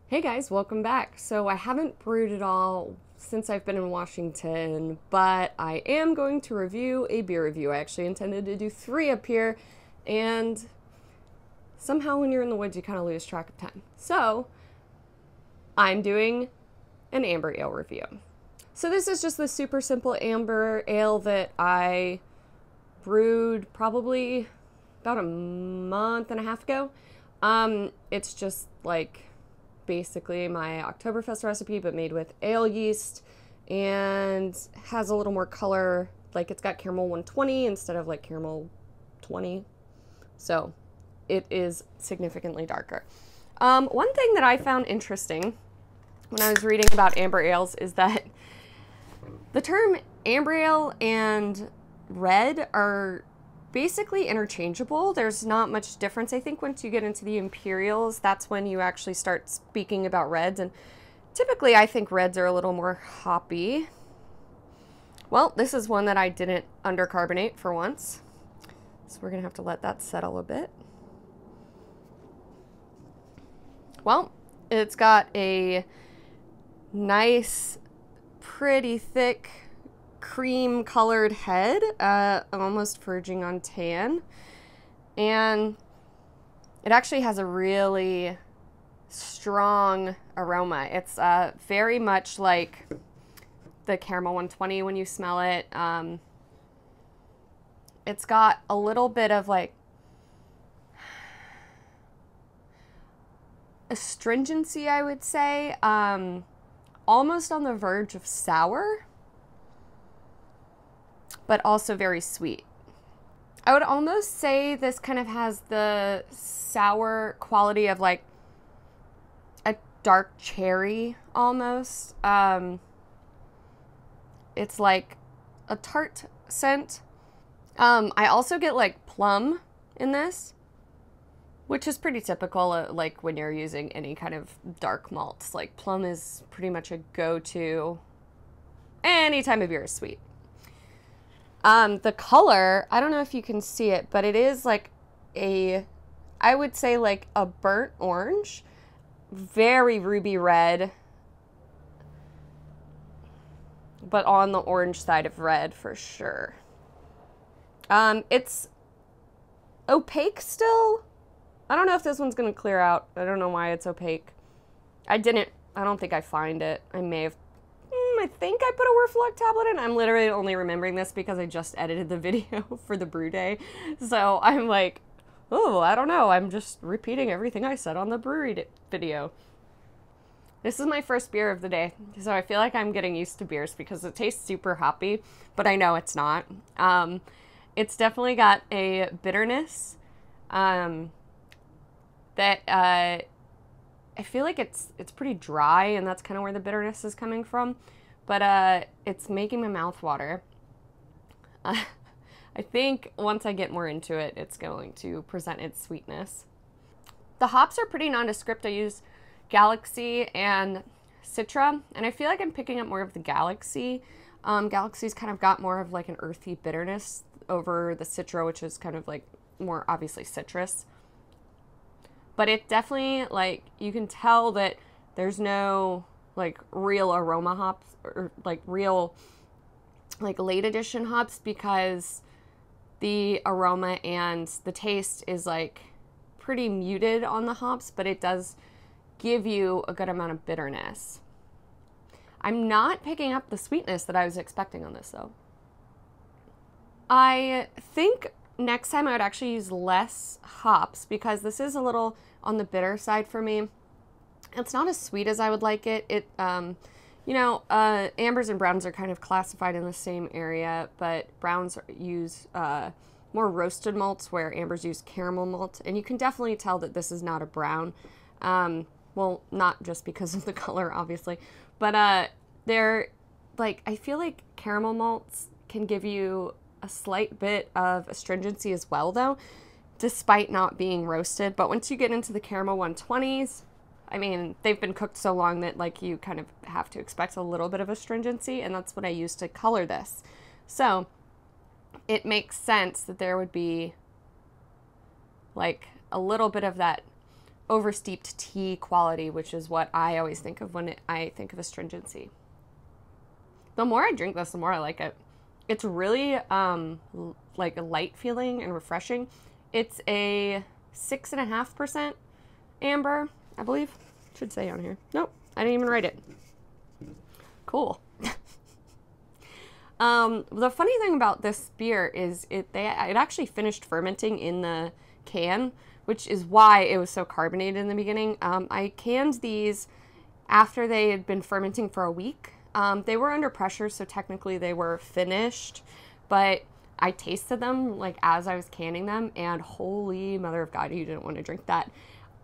Hey guys, welcome back. So I haven't brewed it all since I've been in Washington, but I am going to review a beer review. I actually intended to do 3 up here, and somehow when you're in the woods you kind of lose track of time. So I'm doing an amber ale review. So this is just the super simple amber ale that I brewed probably about a month and a half ago. It's just like basically my Oktoberfest recipe, but made with ale yeast, and has a little more color. Like, it's got caramel 120 instead of like caramel 20. So it is significantly darker. One thing that I found interesting when I was reading about amber ales is that the term amber ale and red are basically interchangeable. There's not much difference. I think once you get into the imperials, that's when you actually start speaking about reds, and typically I think reds are a little more hoppy. Well, this is one that I didn't undercarbonate for once, so we're gonna have to let that settle a bit. Well, it's got a nice, pretty thick cream colored head, almost verging on tan, and it actually has a really strong aroma. It's very much like the caramel 120 when you smell it. It's got a little bit of like astringency, I would say, almost on the verge of sour, but also very sweet. I would almost say this kind of has the sour quality of like a dark cherry almost. It's like a tart scent. I also get like plum in this, which is pretty typical, like when you're using any kind of dark malts. Like, plum is pretty much a go-to anytime a beer is sweet. The color, I don't know if you can see it, but it is like I would say like a burnt orange, very ruby red, but on the orange side of red for sure. It's opaque still. I don't know if this one's gonna clear out. I don't know why it's opaque. I don't think I find it. I may have, I think I put a Werflock tablet in. I'm literally only remembering this because I just edited the video for the brew day. So I'm like, oh, I don't know. I'm just repeating everything I said on the brewery video. This is my first beer of the day, so I feel like I'm getting used to beers because it tastes super hoppy, but I know it's not. It's definitely got a bitterness that I feel like it's pretty dry, and that's kind of where the bitterness is coming from. But it's making my mouth water. I think once I get more into it, it's going to present its sweetness. The hops are pretty nondescript. I use Galaxy and Citra, and I feel like I'm picking up more of the Galaxy. Galaxy's kind of got more of like an earthy bitterness over the Citra, which is kind of like more obviously citrus. But it definitely, like, you can tell that there's no like real aroma hops or like real like late edition hops, because the aroma and the taste is like pretty muted on the hops, but it does give you a good amount of bitterness. I'm not picking up the sweetness that I was expecting on this though. I think next time I would actually use less hops, because this is a little on the bitter side for me. It's not as sweet as I would like it. Ambers and browns are kind of classified in the same area, but browns use more roasted malts, where ambers use caramel malt, and you can definitely tell that this is not a brown. Well, not just because of the color, obviously, but they're like, I feel like caramel malts can give you a slight bit of astringency as well, though, despite not being roasted. But once you get into the caramel 120s, I mean, they've been cooked so long that like you kind of have to expect a little bit of astringency, and that's what I use to color this. So it makes sense that there would be like a little bit of that oversteeped tea quality, which is what I always think of when I think of astringency. The more I drink this, the more I like it. It's really like a light feeling and refreshing. It's a 6.5% amber, I believe. Should say on here. Nope, I didn't even write it. Cool. The funny thing about this beer is it actually finished fermenting in the can, which is why it was so carbonated in the beginning. I canned these after they had been fermenting for a week. They were under pressure, so technically they were finished, but I tasted them like as I was canning them, and holy mother of God, you didn't want to drink that.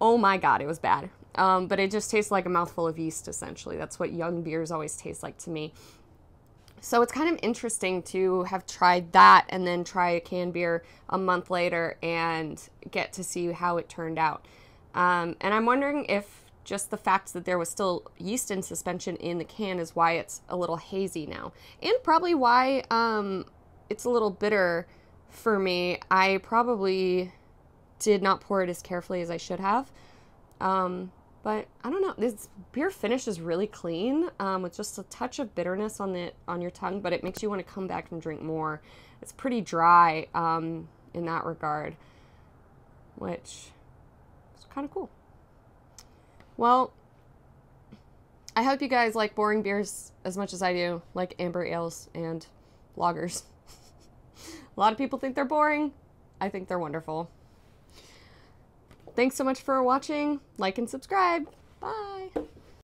Oh my God, it was bad. But it just tastes like a mouthful of yeast, essentially. That's what young beers always taste like to me. So it's kind of interesting to have tried that and then try a canned beer a month later and get to see how it turned out. And I'm wondering if just the fact that there was still yeast in suspension in the can is why it's a little hazy now. And probably why it's a little bitter for me. I probably did not pour it as carefully as I should have. But I don't know, this beer finish is really clean, with just a touch of bitterness on your tongue, but it makes you want to come back and drink more. It's pretty dry in that regard, which is kind of cool. Well, I hope you guys like boring beers as much as I do, like amber ales and lagers. A lot of people think they're boring. I think they're wonderful. Thanks so much for watching. Like and subscribe. Bye.